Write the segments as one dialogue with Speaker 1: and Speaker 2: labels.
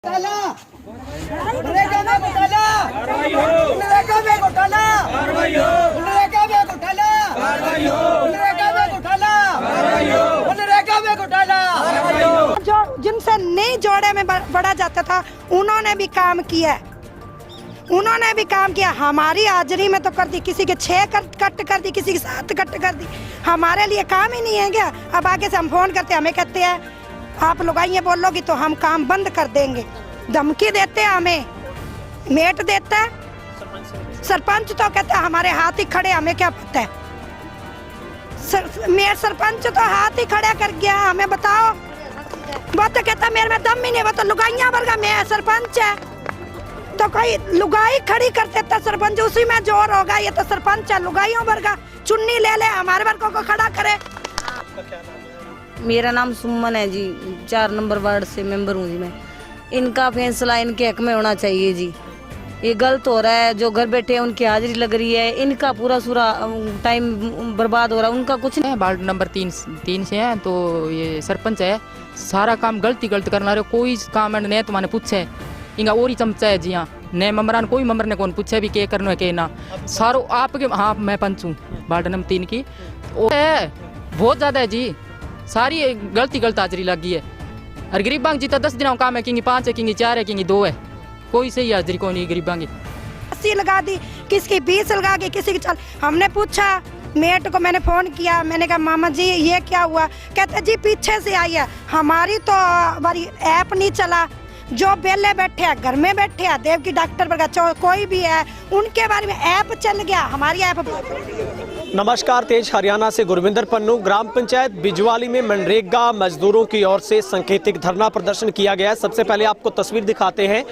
Speaker 1: नरेगा में घोटाला, नरेगा में घोटाला, नरेगा में घोटाला, नरेगा में घोटाला, नरेगा में घोटाला।
Speaker 2: जो जिनसे नहीं जोड़े में बढ़ा जाता था उन्होंने भी काम किया, उन्होंने भी काम किया। हमारी हाजिरी में तो कर दी, किसी के 6 कट कर दी, किसी के 7 कट कर दी। हमारे लिए काम ही नहीं है क्या? अब आगे से हम फोन करते हमें कहते हैं आप लोग आइए बोलोगी तो हम काम बंद कर देंगे। धमकी देते हैं, हमें मेट देता है सरपंच, तो कहता है हमारे हाथ ही खड़े, हमें क्या पता है। मेरे सरपंच तो हाथ ही खड़ा कर गया, हमें बताओ। वो तो कहता मेरे में दम ही नहीं, वो तो लुगाइयां वर्गा में सरपंच है, तो कोई लुगाई खड़ी कर देता सरपंच, उसी में जोर होगा। ये तो सरपंच है लुगाइयों वर्गा, चुन्नी ले ले हमारे वर्गों को खड़ा करे।
Speaker 3: मेरा नाम सुमन है जी, 4 नंबर वार्ड से मेंबर हूँ जी मैं। इनका फैसला इनके हक में होना चाहिए जी। ये गलत हो रहा है, जो घर बैठे हैं उनकी हाजिरी लग रही है, इनका पूरा टाइम बर्बाद हो रहा है, उनका कुछ नहीं।
Speaker 4: वार्ड नंबर 3 से है, तो ये सरपंच है, सारा काम गलत करना रहे, कोई काम ने तो मैंने पूछे इंगा और ही चमचा है जी। हाँ ने ममरान कोई ममर ने कौन पूछे भी के करना है के ना, सारो आपके। हाँ मैं पंच हूँ वार्ड नंबर 3 की, है बहुत ज्यादा है जी, सारी गलत हाजिरी लगी है। और गरीबां जीता 10 दिनों काम है, किंगी 5 है, किंगी 4 है, किंगी 2 है, कोई सही हाजिरी को नहीं गरीबां की।
Speaker 2: 80 लगा दी, किसकी 20 लगा दी, किसी की चल। हमने पूछा मेट को, मैंने फोन किया, मैंने कहा मामा जी ये क्या हुआ? कहते जी पीछे से आई है, हमारी तो हमारी ऐप नहीं चला, जो बेले बैठे हैं घर में बैठे हैं, देव की डॉक्टर पर कोई भी है उनके बारे में ऐप चल गया, हमारी ऐप।
Speaker 5: नमस्कार, तेज हरियाणा से गुरविंदर पन्नू। ग्राम पंचायत बिजवाली में मनरेगा मजदूरों की ओर से सांकेतिक धरना प्रदर्शन किया गया है। सबसे पहले आपको तस्वीर दिखाते हैं।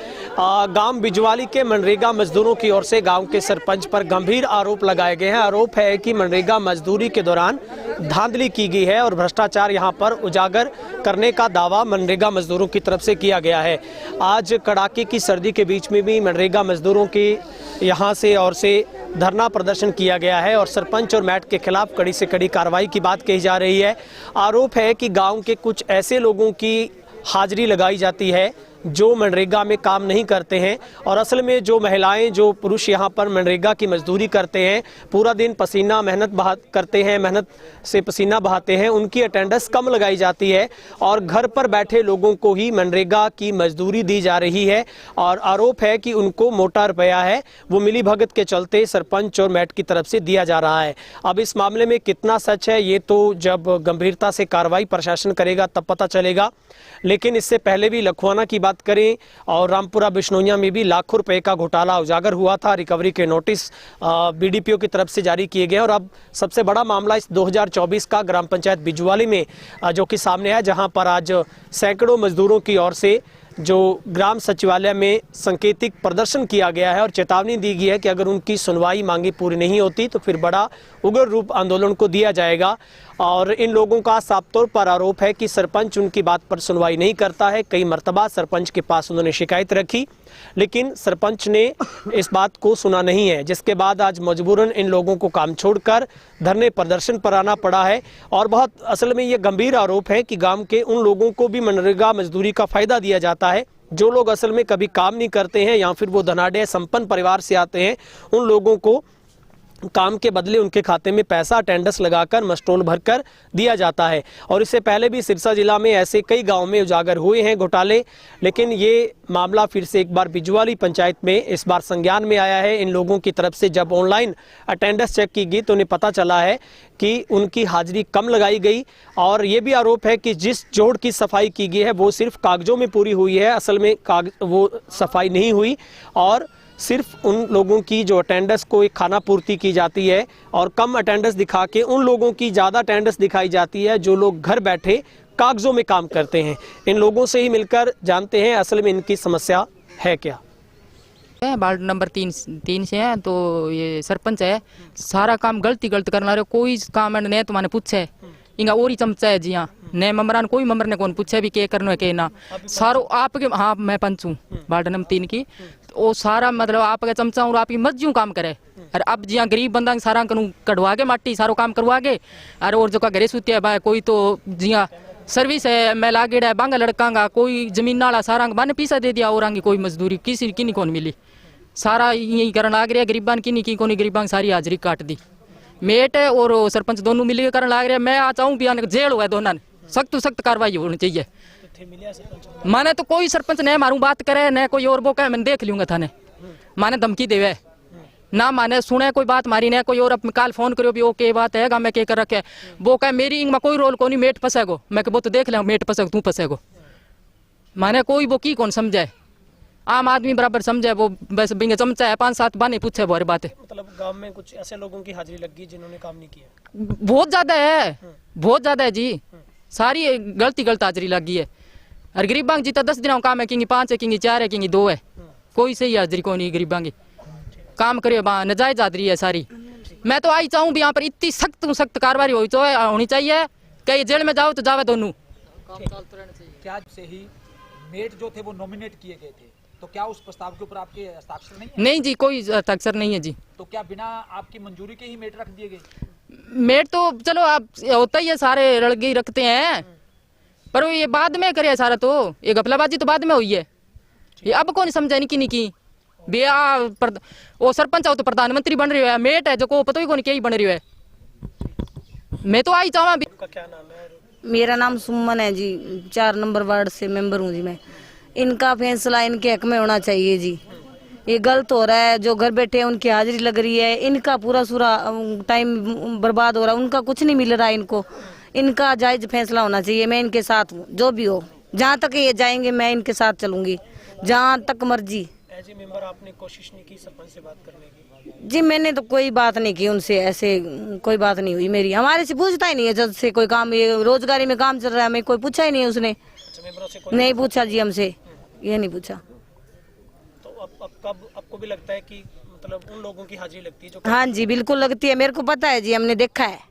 Speaker 5: गांव बिजवाली के मनरेगा मजदूरों की ओर से गांव के सरपंच पर गंभीर आरोप लगाए गए हैं। आरोप है कि मनरेगा मजदूरी के दौरान धांधली की गई है और भ्रष्टाचार यहां पर उजागर करने का दावा मनरेगा मजदूरों की तरफ से किया गया है। आज कड़ाके की सर्दी के बीच में भी मनरेगा मजदूरों की यहां से और से धरना प्रदर्शन किया गया है और सरपंच और मैट के खिलाफ कड़ी से कड़ी कार्रवाई की बात कही जा रही है। आरोप है कि गांव के कुछ ऐसे लोगों की हाजिरी लगाई जाती है जो मनरेगा में काम नहीं करते हैं और असल में जो महिलाएं जो पुरुष यहां पर मनरेगा की मजदूरी करते हैं, पूरा दिन पसीना मेहनत करते हैं, मेहनत से पसीना बहाते हैं, उनकी अटेंडेंस कम लगाई जाती है और घर पर बैठे लोगों को ही मनरेगा की मजदूरी दी जा रही है। और आरोप है कि उनको मोटा रुपया है वो मिली भगत के चलते सरपंच और मैट की तरफ से दिया जा रहा है। अब इस मामले में कितना सच है ये तो जब गंभीरता से कार्रवाई प्रशासन करेगा तब पता चलेगा। लेकिन इससे पहले भी लखवाना की बात करें और रामपुरा बिश्नोइया में भी लाखों रुपए का घोटाला उजागर हुआ था। रिकवरी के नोटिस बीडीपीओ की तरफ से जारी किए गए और अब सबसे बड़ा मामला इस 2024 का ग्राम पंचायत बिजवाली में जो कि सामने है, जहां पर आज सैकड़ों मजदूरों की ओर से जो ग्राम सचिवालय में सांकेतिक प्रदर्शन किया गया है और चेतावनी दी गई है कि अगर उनकी सुनवाई मांगी पूरी नहीं होती तो फिर बड़ा उग्र रूप आंदोलन को दिया जाएगा। और इन लोगों का साफ तौर पर आरोप है कि सरपंच उनकी बात पर सुनवाई नहीं करता है। कई मर्तबा सरपंच के पास उन्होंने शिकायत रखी लेकिन सरपंच ने इस बात को सुना नहीं है, जिसके बाद आज मजबूरन इन लोगों को काम छोड़कर धरने प्रदर्शन पर आना पड़ा है। और बहुत असल में ये गंभीर आरोप है कि गांव के उन लोगों को भी मनरेगा मजदूरी का फायदा दिया जाता है जो लोग असल में कभी काम नहीं करते हैं या फिर वो धनाढ़ संपन्न परिवार से आते हैं। उन लोगों को काम के बदले उनके खाते में पैसा अटेंडेंस लगाकर मस्टोल भरकर दिया जाता है। और इससे पहले भी सिरसा जिला में ऐसे कई गांव में उजागर हुए हैं घोटाले, लेकिन ये मामला फिर से एक बार बिजवाली पंचायत में इस बार संज्ञान में आया है। इन लोगों की तरफ से जब ऑनलाइन अटेंडेंस चेक की गई तो उन्हें पता चला है कि उनकी हाजिरी कम लगाई गई। और ये भी आरोप है कि जिस जोड़ की सफाई की गई है वो सिर्फ कागजों में पूरी हुई है, असल में वो सफाई नहीं हुई और सिर्फ उन लोगों की जो अटेंडेंस को एक खाना पूर्ति की जाती है और कम अटेंडेंस दिखा के उन लोगों की ज़्यादा अटेंडेंस दिखाई जाती है जो लोग घर बैठे कागजों में काम करते हैं। इन लोगों से ही मिलकर जानते हैं असल में इनकी समस्या है क्या।
Speaker 4: वार्ड नंबर 3 से है, तो ये सरपंच है, सारा काम गलत करना रहे, कोई काम ने तो मैंने पूछे इंगा और ही चमचा है जी। हाँ ने ममरान कोई ममर ने कौन पूछे भी के करना है के ना, सारो आपके। हाँ मैं पंच हूँ वार्ड नंबर 3 की, वो सारा मतलब आपका चमचा और आपकी मर्जियों काम करे। और अब जिया गरीब बंदा सारा कड़वा के माटी सारो काम करवा के और जो का घरे सूते है भाई कोई तो जिया सर्विस है, मैं लागेड़ा है बांगा लड़कांगा, कोई जमीन वाला सारा बन पीसा दे दिया और आंगी कोई मजदूरी किसी की नहीं कौन मिली, सारा यही करन लाग रहा गरीबान की कोनी गरीबान सारी हाजरी काट दी। मेट और सरपंच दोनों मिलकर करन लाग रहे। मैं आ चाहूँ भी आने जेल हुआ दोनों ने, सख्त तो सख्त कार्रवाई होनी चाहिए। माने तो कोई सरपंच ने मारू बात करे न कोई और वो कहे मैं देख लूंगा थाने, माने धमकी देवे ना, माने सुने कोई बात मारी ने कोई और काल फोन करो भी ओके बात है मैं के कर रखे, वो कहे मेरी इंग में कोई रोल को नहीं, मेट फंसेगो, मैं वो तो देख ले मेट फंसेगो तू फंसेगो, माने कोई वो की कौन समझे, आम आदमी बराबर समझे, वो बस बिंगे चमचा है 5-7 बाने पूछे बारे बातें।
Speaker 5: मतलब गांव में कुछ ऐसे लोगों की हाजिरी लगी जिन्होंने काम नहीं किया,
Speaker 4: बहुत ज्यादा है, बहुत ज्यादा है जी, सारी गलत हाजिरी लगी है। और गरीबांग जी तो 10 दिन काम है, किंगी 5 है, किंगी 4 है, किंगी 2 है, कोई सही हाजिरी को नहीं गरीबांगी काम करे, नजायज हाजिरी है सारी। मैं तो आई चाहूँ भी यहाँ पर इतनी सख्त कार्रवाई होनी चाहिए कि जेल में जाओ तो जावे दोनों।
Speaker 6: क्या से ही मेट जो थे वो नॉमिनेट किए गए थे, तो क्या उस प्रस्ताव के ऊपर आपके हस्ताक्षर नहीं है?
Speaker 4: नहीं जी, कोई हस्ताक्षर नहीं है जी।
Speaker 6: तो क्या बिना आपकी मंजूरी के ही मेट रख दिए गए?
Speaker 4: मेट तो चलो आप होता ही है, सारे लड़के रखते हैं, पर ये बाद में करे सारा, तो ये घपलाबाजी तो बाद में हुई है, ये अब कौन समझा नहीं की बेआ वो सरपंच हो तो प्रधानमंत्री बन रही है, मेट है जो को पता ही कौन क्या ही बन रही है। मैं तो आई चाहूँ।
Speaker 5: क्या नाम है?
Speaker 3: मेरा नाम सुमन है जी, 4 नंबर वार्ड से मेंबर हूँ जी मैं। इनका फैसला इनके हक में होना चाहिए जी, ये गलत हो रहा है, जो घर बैठे हैं उनकी हाजिरी लग रही है, इनका पूरा टाइम बर्बाद हो रहा है, उनका कुछ नहीं मिल रहा है इनको, इनका जायज फैसला होना चाहिए। मैं इनके साथ हूँ, जो भी हो, जहाँ तक ये जाएंगे मैं इनके साथ चलूंगी, जहाँ तक मर्जी।
Speaker 5: एज ए मेंबर आपने कोशिश नहीं की सरपंच से बात करने की?
Speaker 3: जी मैंने तो कोई बात नहीं की उनसे, ऐसे कोई बात नहीं हुई मेरी, हमारे से पूछता ही नहीं है जब से कोई काम, ये रोजगारी में काम चल रहा है, हमें कोई पूछा ही नहीं है उसने। नहीं पूछा जी हमसे, ये नहीं पूछा।
Speaker 5: तो अब कब आपको भी लगता है कि मतलब उन लोगों की हाजिरी लगती है जो?
Speaker 3: हाँ जी बिल्कुल लगती है, मेरे को पता है जी, हमने देखा है।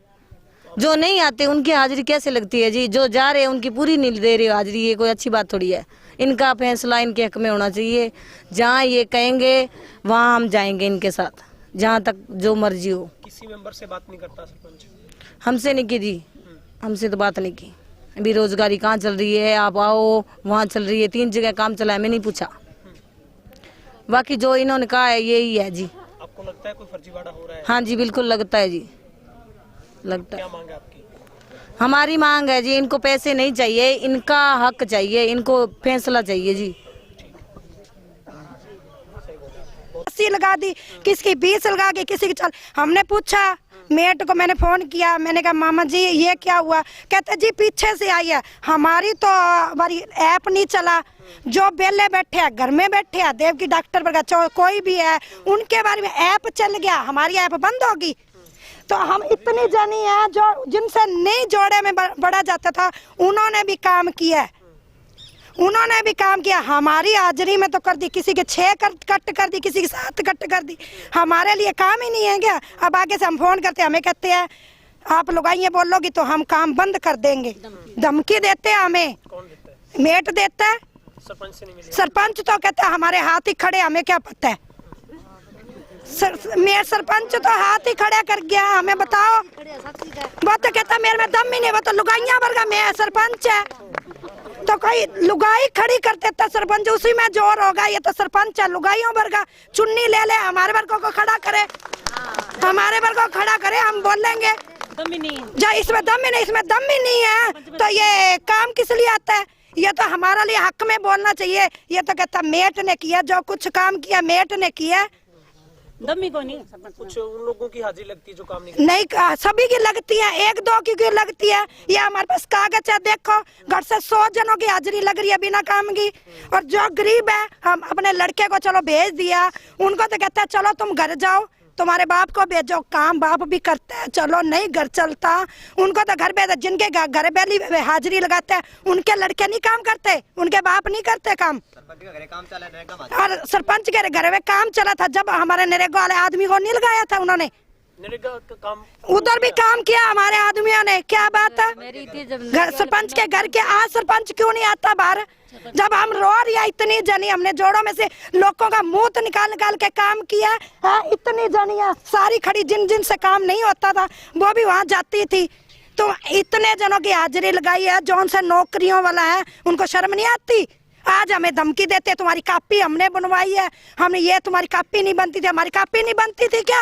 Speaker 3: जो नहीं आते उनकी हाजिरी कैसे लगती है जी, जो जा रहे हैं उनकी पूरी नहीं दे रहे हाजिरी, ये कोई अच्छी बात थोड़ी है। इनका फैसला इनके हक में होना चाहिए, जहाँ ये कहेंगे वहाँ हम जाएंगे इनके साथ, जहाँ तक जो मर्जी हो।
Speaker 5: किसी मेंबर से बात नहीं करता सरपंच?
Speaker 3: हमसे नहीं की जी, हमसे तो बात नहीं की। अभी रोजगारी कहाँ चल रही है, आप आओ, वहाँ चल रही है, 3 जगह काम चला है, मैं नहीं पूछा। बाकी जो इन्होंने कहा है यही है जी।
Speaker 5: आपको लगता है कोई फर्जीवाड़ा हो रहा है?
Speaker 3: हाँ जी बिल्कुल लगता है जी, लगता है।
Speaker 5: क्या मांग है आपकी?
Speaker 3: हमारी मांग है जी, इनको पैसे नहीं चाहिए, इनका हक चाहिए, इनको फैसला चाहिए जी।
Speaker 2: 80 लगा दी, किसकी 20 लगा के, किसी की चल। हमने पूछा मेट को, मैंने फोन किया, मैंने कहा मामा जी ये क्या हुआ, कहते जी पीछे से आई है, हमारी तो हमारी ऐप नहीं चला, जो बेले बैठे हैं घर में बैठे हैं, देव की डॉक्टर पर कोई भी है उनके बारे में ऐप चल गया, हमारी ऐप बंद होगी। तो हम इतनी जनी है जो जिनसे नहीं जोड़े में बढ़ा जाता था, उन्होंने भी काम किया है, उन्होंने भी काम किया। हमारी हाजिरी में तो कर दी, किसी के 6 कट कर दी, किसी के 7 कट कर दी, हमारे लिए काम ही नहीं है क्या? अब आगे से हम फोन करते हैं, हमें कहते हैं आप लोग आइए बोलोगी तो हम काम बंद कर देंगे, धमकी देते हैं हमें।
Speaker 5: कौन देता है?
Speaker 2: मेट देता है,
Speaker 5: सरपंच से नहीं मिले?
Speaker 2: सरपंच तो कहते हैं हमारे हाथ ही खड़े, हमें क्या पता है। मेरे सरपंच तो हाथ ही खड़ा कर गया, हमें बताओ। वो तो कहता मेरे में दम ही नहीं, वो तो लुगाइया वर्गा में सरपंच है, तो कोई लुगाई खड़ी कर देता सरपंच, उसी में जोर होगा। ये तो सरपंच है, लुगाइयों वर्गा चुन्नी ले ले, हमारे वर्गों को खड़ा करे, हमारे वर्गों को खड़ा करे, हम बोलेंगे जा इसमें दम ही नहीं, इसमें दम ही नहीं है, तो ये काम किस लिए आता है? ये तो हमारे लिए हक में बोलना चाहिए। ये तो कहता मेट ने किया, जो कुछ काम किया मेट ने किया,
Speaker 3: दमी को नहीं।
Speaker 5: कुछ उन लोगों की हाजिरी लगती है जो काम नहीं
Speaker 2: सभी की लगती है, 1-2 की लगती है। ये हमारे पास कागज है, देखो घर से 100 जनों की हाजिरी लग रही है बिना काम की। और जो गरीब है, हम अपने लड़के को चलो भेज दिया, उनको तो कहता है चलो तुम घर जाओ, तुम्हारे बाप को भेजो, काम बाप भी करता है, चलो नहीं घर चलता, उनको तो घर भेज। जिनके घर बेली हाजिरी लगाते हैं उनके लड़के नहीं काम करते, उनके बाप नहीं करते काम। और सरपंच के घर में काम चला था, जब हमारे नरेगा वाले आदमी को नहीं लगाया था उन्होंने,
Speaker 5: नरेगा का काम
Speaker 2: उधर भी काम किया हमारे आदमियों ने। क्या बात है, घर सरपंच के घर के आज सरपंच क्यों नहीं आता बाहर? जब हम रो रही है, इतनी जनी हमने जोड़ों में से लोगों का मुंह निकाल निकाल के काम किया है, इतनी जनिया सारी खड़ी, जिन जिन से काम नहीं होता था वो भी वहाँ जाती थी। तो इतने जनों की हाजिरी लगाई है, जौन से नौकरियों वाला है, उनको शर्म नहीं आती? आज हमें धमकी देते, तुम्हारी कॉपी हमने बनवाई है, हमने ये तुम्हारी कॉपी नहीं बनती थी, हमारी कॉपी नहीं बनती थी क्या?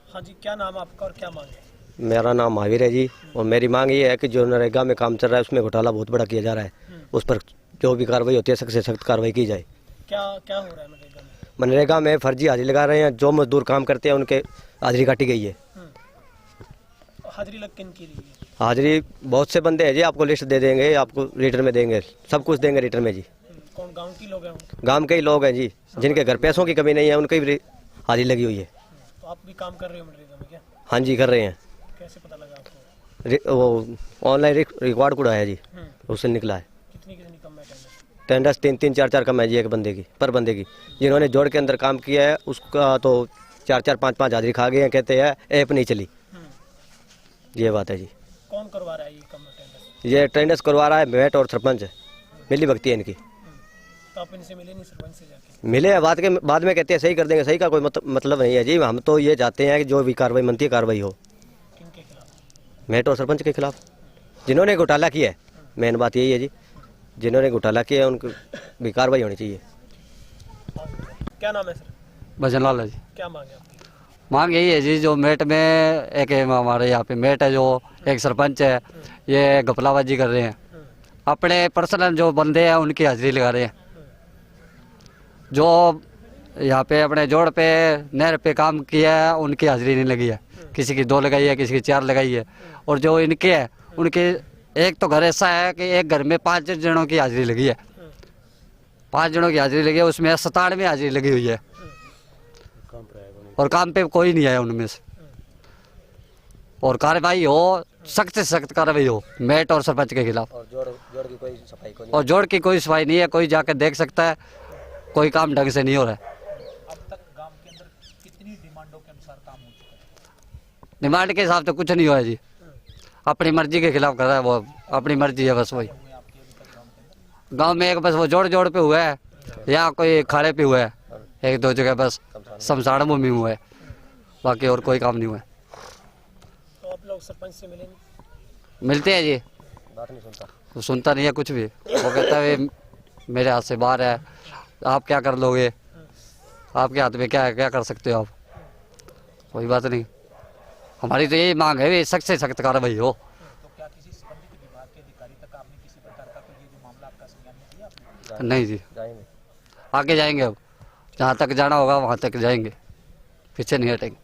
Speaker 5: हाँ जी, क्या नाम आपका और क्या मांग है?
Speaker 7: मेरा नाम महावीर है जी, और मेरी मांग ये है कि जो नरेगा में काम चल रहा है उसमें घोटाला बहुत बड़ा किया जा रहा है, उस पर जो भी कार्रवाई होती है सख्त से सख्त कार्रवाई की जाए।
Speaker 5: क्या क्या हो रहा है मनरेगा में?
Speaker 7: मनरेगा में फर्जी हाजिरी लगा रहे हैं, जो मजदूर काम करते हैं उनके हाजिरी काटी गई है।
Speaker 5: हाजिरी लग किन की रही है?
Speaker 7: हाजिरी बहुत से बंदे हैं जी, आपको लिस्ट दे देंगे, आपको रिटर्न में देंगे, सब कुछ देंगे रिटर्न में जी।
Speaker 5: कौन गाँव के लोग हैं?
Speaker 7: गाँव के ही लोग हैं जी, जिनके घर पैसों की कमी नहीं है, उनकी भी हाजिरी लगी हुई है।
Speaker 5: तो आप भी काम कर रहे हो मनरेगा में क्या?
Speaker 7: हाँ जी, कर रहे हैं।
Speaker 5: कैसे पता लगा आपको?
Speaker 7: वो ऑनलाइन रिकॉर्ड कूड़ा है जी, उससे निकला है।
Speaker 5: कितनी कितनी कम है टेंडर?
Speaker 7: टेंडर्स 3-3, 4-4 कम है जी एक बंदे की, पर बंदे की। जिन्होंने जोड़ के अंदर काम किया है उसका तो 4-4, 5-5 हाजिरी खा गए हैं, कहते हैं ऐप नहीं चली। ये बात है जी।
Speaker 5: कौन करवा रहा है ये कम टेंडर?
Speaker 7: ये टेंडर्स करवा रहा है मेट और सरपंच, मिली भगती है इनकी।
Speaker 5: तो आप इनसे मिले नहीं सरपंच से जाके?
Speaker 7: मिले हैं, बाद में कहते हैं सही कर देंगे, सही का कोई मतलब नहीं है जी। हम तो ये चाहते हैं कि जो भी कार्रवाई बनती है कार्रवाई हो।
Speaker 5: किनके खिलाफ?
Speaker 7: मेट और सरपंच के खिलाफ, जिन्होंने घोटाला किया है। मेन बात यही है जी, जिन्होंने घोटाला किया है उनको भी कार्रवाई होनी चाहिए।
Speaker 5: क्या नाम है सर?
Speaker 8: भजन लाल है जी।
Speaker 5: क्या मांग है आपकी?
Speaker 8: मांग यही है जी, जो मेट में एक हमारे यहाँ पे मेट है, जो एक सरपंच है, ये घपलाबाजी कर रहे हैं, अपने पर्सनल जो बंदे हैं उनकी हाजिरी लगा रहे हैं। जो यहाँ पे अपने जोड़ पे नहर पे काम किया है उनकी हाजिरी नहीं लगी है, किसी की 2 लगाई है, किसी की 4 लगाई है। और जो इनके है उनके एक तो घर ऐसा है कि एक घर में 5 जनों की हाजिरी लगी है, 5 जनों की हाजिरी लगी है, उसमें 97 हाजिरी लगी हुई है, और काम पे कोई नहीं आया उनमें से। और कार्रवाई हो, सख्त से सख्त कार्रवाई हो मेट और सरपंच के खिलाफ।
Speaker 7: और जोड़ की कोई सफाई को नहीं,
Speaker 8: और जोड़ की कोई सफाई नहीं है, कोई जाकर देख सकता है, कोई काम ढंग से नहीं हो रहा है।
Speaker 6: अब तक गांव के अंदर कितनी डिमांडों के अनुसार काम हो चुका है?
Speaker 8: डिमांड के हिसाब से कुछ नहीं हुआ है जी, अपनी मर्जी के खिलाफ कर रहा है वो, अपनी मर्जी है बस। वही गांव में एक बस वो जोड़ पे हुआ है, या कोई खाड़े पे हुआ है, 1-2 जगह बस शमशान भूमि हुआ है, बाकी और कोई काम नहीं हुआ है।
Speaker 5: तो आप लोग सरपंच से मिले नहीं?
Speaker 8: मिलते हैं जी,
Speaker 7: बात नहीं सुनता।
Speaker 8: वो सुनता नहीं है कुछ भी, वो कहता है मेरे हाथ से बाहर है, आप क्या कर लोगे, आपके हाथ में क्या है, क्या कर सकते हो आप? कोई बात नहीं, हमारी तो यही मांग है, सख्त से सख्त कार्रवाई हो।
Speaker 6: तो क्या किसी संबंधित विभाग के अधिकारी तक आपने किसी प्रकार का कोई ये जो मामला आपका संज्ञान में लिया आपने?
Speaker 8: नहीं जी,
Speaker 7: जाएंगे,
Speaker 8: आगे जाएंगे, अब जहाँ तक जाना होगा वहाँ तक जाएंगे, पीछे नहीं हटेंगे।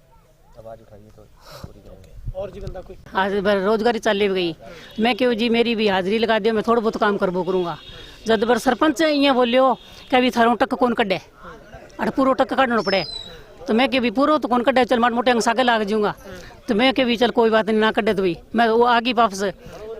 Speaker 7: आवाज उठाइए तो पूरी करेंगे।
Speaker 5: और जी बंदा कोई?
Speaker 9: आज रोजगारी चाली गई, मैं क्यों जी, मेरी भी हाजिरी लगा दियो, मैं थोड़ा बहुत काम करबो करूँगा। जब बर सरपंच ये बोलियो कि अभी थारों टक कौन कड्डे, अरे पूरा टक काटना पड़े, तो मैं के भी पूरा तो कौन कड्डे, चल माट मोटे अंग सागे लाग जाऊंगा, तो मैं के भी चल कोई बात नहीं, ना कड्डे तो भी मैं वो आगे वापस।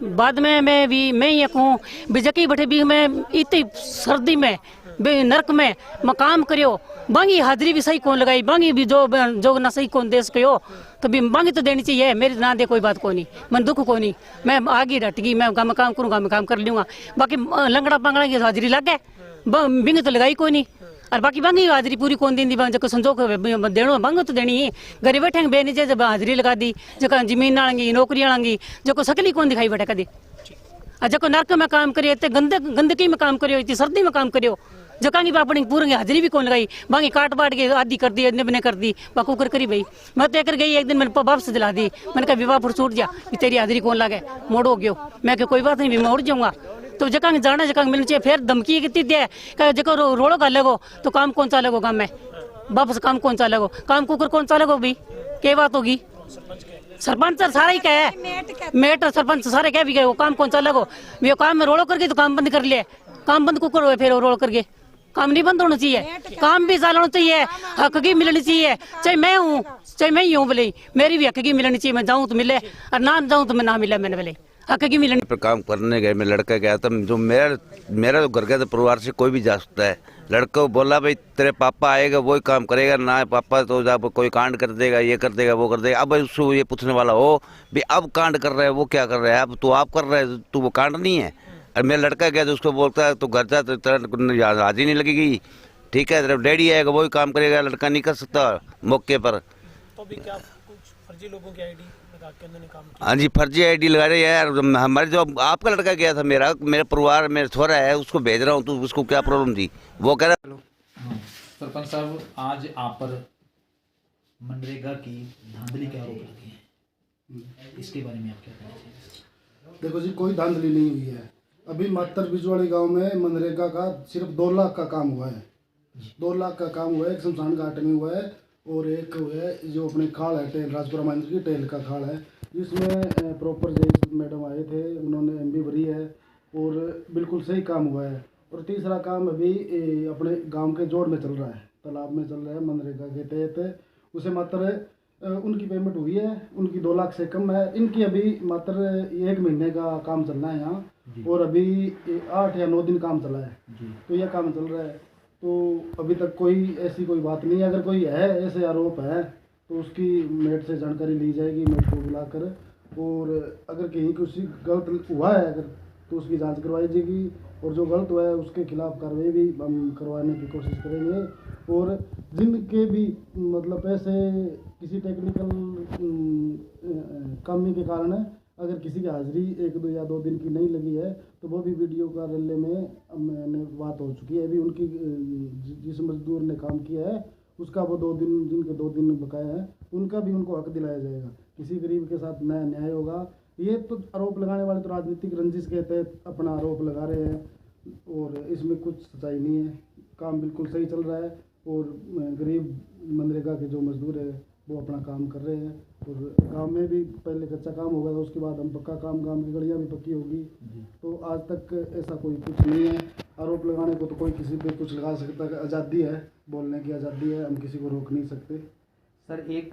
Speaker 9: बाद में मैं ये कहूँ बिजकी बैठे भी, मैं इतनी सर्दी में नरक में मैं काम करियो, बांगी हाजिरी भी सही कौन लगाई, बांगी भी जो ना सही कौन देश कहो, तो भी बांगी तो देनी चाहिए, मेरी ना दे कोई बात को नहीं, मन दुख को नहीं, मैं आगे डट गई, मैं काम करूँगा, मैं काम कर लूँगा। बाकी लंगड़ा पांगड़ा की हाजिरी लग गए, बिंग तो लगाई कोई नहीं, और बाकी बांगी हाजिरी पूरी कौन दी, जो संजोग देनो बांग तो देनी है, घर बैठे बेनी चाहिए, जब हाजिरी लगा दी, जो जमीन आएंगी, नौकरी आएंगी, जो सकली कौन दिखाई बैठे कभी, और जो नरक में काम करियो, इतने गंदगी में काम करियो, इतनी सर्दी में काम करियो, जो कहीं अपनी पूरी हाजिरी भी कौन लगाई, बाकी काट बांट के आधी कर दी, ने कर दी, बाकू करी भाई। मैं तो एक गई एक दिन, मैंने वापस दिला दी, मैंने कहा विवाह पर छूट जा, तेरी हाजिरी कौन लगे, मोड़ हो गयो, मैं क्या कोई बात नहीं, मैं उड़ जाऊंगा। तो जगह जाना जगह मिलनी चाहिए, फिर धमकी कितनी दिया, जगह रोड़ो का लगो तो काम कौन सा लगो, गाँव में वापस काम कौन सा लगो, काम कुकर कौन सा लगो भाई, क्या बात होगी? सरपंच सारा ही क्या है, मेट और सरपंच सारे क्या भी गए, वो काम कौन सा लगो, वो काम में रोड़ो करके तो काम बंद कर लिया, काम बंद कुकर हुए, फिर रोड़ करके काम नहीं बंद होना चाहिए, काम भी चालना चाहिए, हक की मिलनी चाहिए, चाहे मैं हूँ चाहे मैं ही हूँ, बोले मेरी भी हक की मिलनी चाहिए, मैं जाऊँ तो मिले और ना जाऊँ तो मैं ना मिले, मैंने बोले हक की मिलनी।
Speaker 10: पर काम करने गए, मैं लड़का गया था, जो मेरा तो घर गया, तो परिवार से कोई भी जा सकता है। लड़का को बोला भाई तेरे पापा आएगा वही काम करेगा, ना पापा तो जब कोई कांड कर देगा, ये कर देगा, वो कर देगा। अब उसको ये पूछने वाला हो भी अब कांड कर रहा है, वो क्या कर रहा है, अब तो आप कर रहा है, तो वो कांड नहीं है। और मेरा लड़का गया तो उसको बोलता है तो घर जा, तो तेरा हाजिरी नहीं लगेगी, ठीक है, तेरा डैडी आएगा वही काम करेगा, लड़का नहीं कर सकता मौके पर।
Speaker 5: तो भी क्या कुछ फर्जी लोगों की आईडी लगा के उन्होंने काम किया।
Speaker 10: हाँ जी, फर्जी आईडी लगा रहे हैं यार। हमारे जो आपका लड़का गया था, मेरे परिवार मेरा छोरा है, उसको भेज रहा हूँ, तो उसको क्या प्रॉब्लम थी वो कह रहा।
Speaker 6: सरपंच साहब, आज आप पर मनरेगा की धांधली के आरोप लगे हैं, इसके बारे में आप क्या कहना चाहिए?
Speaker 11: देखो जी, कोई धांधली नहीं हुई है। अभी मात्र बिजवाड़ी गांव में मनरेगा का सिर्फ 2 लाख का काम हुआ है। 2 लाख का काम हुआ है, एक शमशान घाट में हुआ है और एक हुआ है जो अपने खाल है टेल, राजपुरा मंदिर की टेल का खाल है, जिसमें प्रॉपर जे मैडम आए थे, उन्होंने एमबी भरी है और बिल्कुल सही काम हुआ है। और तीसरा काम अभी अपने गांव के जोड़ में चल रहा है, तालाब में चल रहा है मनरेगा के तहत। उसे मात्र उनकी पेमेंट हुई है, उनकी 2 लाख से कम है। इनकी अभी मात्र 1 महीने का काम चल रहा है यहाँ, और अभी 8 या 9 दिन काम चला है, तो यह काम चल रहा है। तो अभी तक कोई ऐसी कोई बात नहीं है। अगर कोई है ऐसे आरोप है तो उसकी मेट से जानकारी ली जाएगी, मेट को बुलाकर, और अगर कहीं कुछ गलत हुआ है अगर तो उसकी जांच करवाई जाएगी, और जो गलत हुआ है उसके खिलाफ कार्रवाई भी हम करवाने की कोशिश करेंगे। और जिनके भी मतलब पैसे किसी टेक्निकल कमी के कारण अगर किसी की हाजिरी 1 या 2 दिन की नहीं लगी है तो वो भी वीडियो कार्यालय में मैंने बात हो चुकी है। अभी उनकी जिस मजदूर ने काम किया है उसका वो 2 दिन, जिनके 2 दिन बकाया है, उनका भी उनको हक दिलाया जाएगा। किसी गरीब के साथ नया न्याय होगा। ये तो आरोप लगाने वाले तो राजनीतिक रंजिश के तहत अपना आरोप लगा रहे हैं, और इसमें कुछ सच्चाई नहीं है। काम बिल्कुल सही चल रहा है और गरीब मनरेगा के जो मजदूर है वो अपना काम कर रहे हैं। और गांव में भी पहले कच्चा काम होगा था, उसके बाद हम पक्का काम, गांव की गलियां भी पक्की होगी। तो आज तक ऐसा कोई कुछ नहीं है। आरोप लगाने को तो कोई किसी पे कुछ लगा सकता है, आज़ादी है, बोलने की आज़ादी है, हम किसी को रोक नहीं सकते।
Speaker 6: सर, एक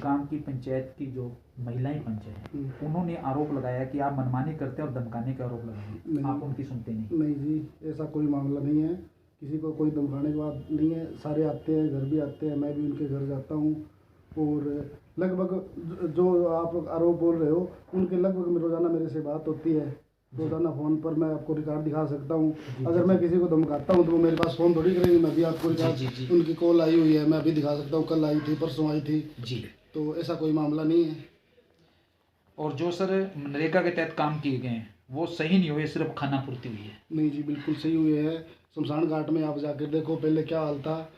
Speaker 6: गांव की पंचायत की जो महिलाएं पंच हैं, उन्होंने आरोप लगाया कि आप मनमानी करते हैं और धमकाने के आरोप लगाए, आप उनकी सुनते नहीं?
Speaker 11: नहीं जी, ऐसा कोई मामला नहीं है, किसी को कोई धमकाने की बात नहीं है। सारे आते हैं, घर भी आते हैं, मैं भी उनके घर जाता हूँ, और लगभग जो आप आरोप बोल रहे हो उनके लगभग रोज़ाना मेरे से बात होती है। रोज़ाना फ़ोन पर मैं आपको रिकॉर्ड दिखा सकता हूँ। अगर मैं किसी को धमकाता हूँ तो वो मेरे पास फ़ोन थोड़ी करेंगे, मैं भी आपको रिकॉर्ड, उनकी कॉल आई हुई है, मैं अभी दिखा सकता हूँ, कल आई थी, परसों आई थी जी। तो ऐसा कोई मामला नहीं है।
Speaker 6: और जो सर मनरेगा के तहत काम किए गए हैं वो सही नहीं हुए, सिर्फ खाना पूर्ति हुई है?
Speaker 11: नहीं जी, बिल्कुल सही हुए हैं। शमशान घाट में आप जाकर देखो पहले क्या हाल था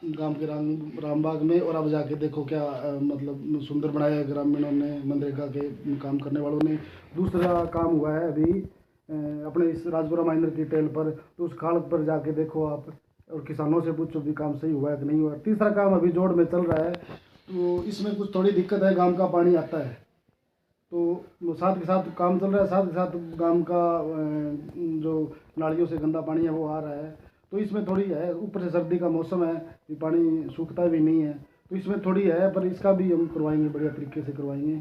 Speaker 11: गांव के रामबाग में, और अब जाके देखो क्या मतलब सुंदर बनाया है ग्रामीणों ने, मनरेगा के काम करने वालों ने। दूसरा काम हुआ है अभी अपने इस राजपुरा माइनर की टेल पर, तो उस खाल पर जाके देखो आप, और किसानों से पूछो भी काम सही हुआ है कि नहीं हुआ। तीसरा काम अभी जोड़ में चल रहा है, तो इसमें कुछ थोड़ी दिक्कत है, गाँव का पानी आता है, तो साथ के साथ काम चल रहा है, साथ के साथ गाँव का जो नालियों से गंदा पानी है वो आ रहा है, तो इसमें थोड़ी है। ऊपर से सर्दी का मौसम है, ये पानी सूखता भी नहीं है, तो इसमें थोड़ी है, पर इसका भी हम करवाएंगे, बढ़िया तरीके से करवाएंगे।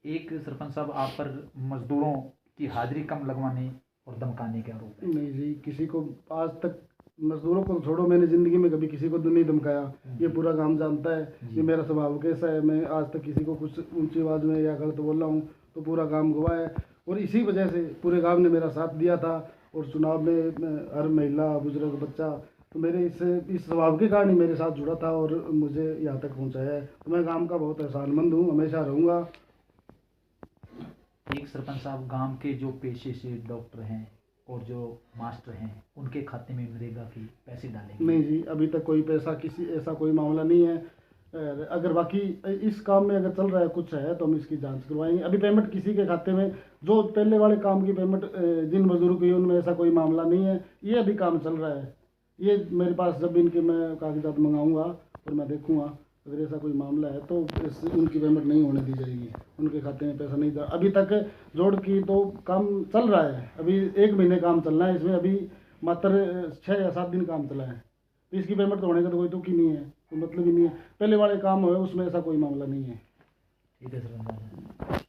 Speaker 6: एक सरपंच साहब, आप पर मजदूरों की हाजिरी कम लगवाने और धमकाने के आरोप?
Speaker 11: नहीं जी, किसी को आज तक, मजदूरों को छोड़ो, मैंने ज़िंदगी में कभी किसी को नहीं धमकाया। ये पूरा गांव जानता है कि मेरा स्वभाव कैसा है। मैं आज तक किसी को कुछ ऊंची आवाज़ में या गलत बोल रहा हूँ तो पूरा गांव गवाह है, और इसी वजह से पूरे गांव ने मेरा साथ दिया था। और चुनाव में हर महिला, बुजुर्ग, बच्चा, तो मेरे इस स्वभाव के कारण ही मेरे साथ जुड़ा था और मुझे यहाँ तक पहुँचाया है। तो मैं गांव का बहुत एहसानमंद हूँ, हमेशा रहूँगा।
Speaker 6: एक सरपंच साहब, गांव के जो पेशे से डॉक्टर हैं और जो मास्टर हैं, उनके खाते में मनरेगा की पैसे डालेंगे?
Speaker 11: नहीं जी, अभी तक कोई पैसा, किसी ऐसा कोई मामला नहीं है। अगर बाकी इस काम में अगर चल रहा है कुछ है तो हम इसकी जांच करवाएंगे। अभी पेमेंट किसी के खाते में, जो पहले वाले काम की पेमेंट जिन मजदूरों की, उनमें ऐसा कोई मामला नहीं है। ये अभी काम चल रहा है, ये मेरे पास जब इनके मैं कागजात मंगाऊंगा और मैं देखूंगा, अगर ऐसा कोई मामला है तो उनकी पेमेंट नहीं होने दी जाएगी, उनके खाते में पैसा नहीं जा। अभी तक जोड़ की तो काम चल रहा है, अभी 1 महीने काम चलना है, इसमें अभी मात्र 6 या 7 दिन काम चला है, तो इसकी पेमेंट तो होने का तो कोई तुक ही नहीं है, कोई मतलब ही नहीं है। पहले वाले काम हुए उसमें ऐसा कोई मामला नहीं है।
Speaker 6: ठीक है सर।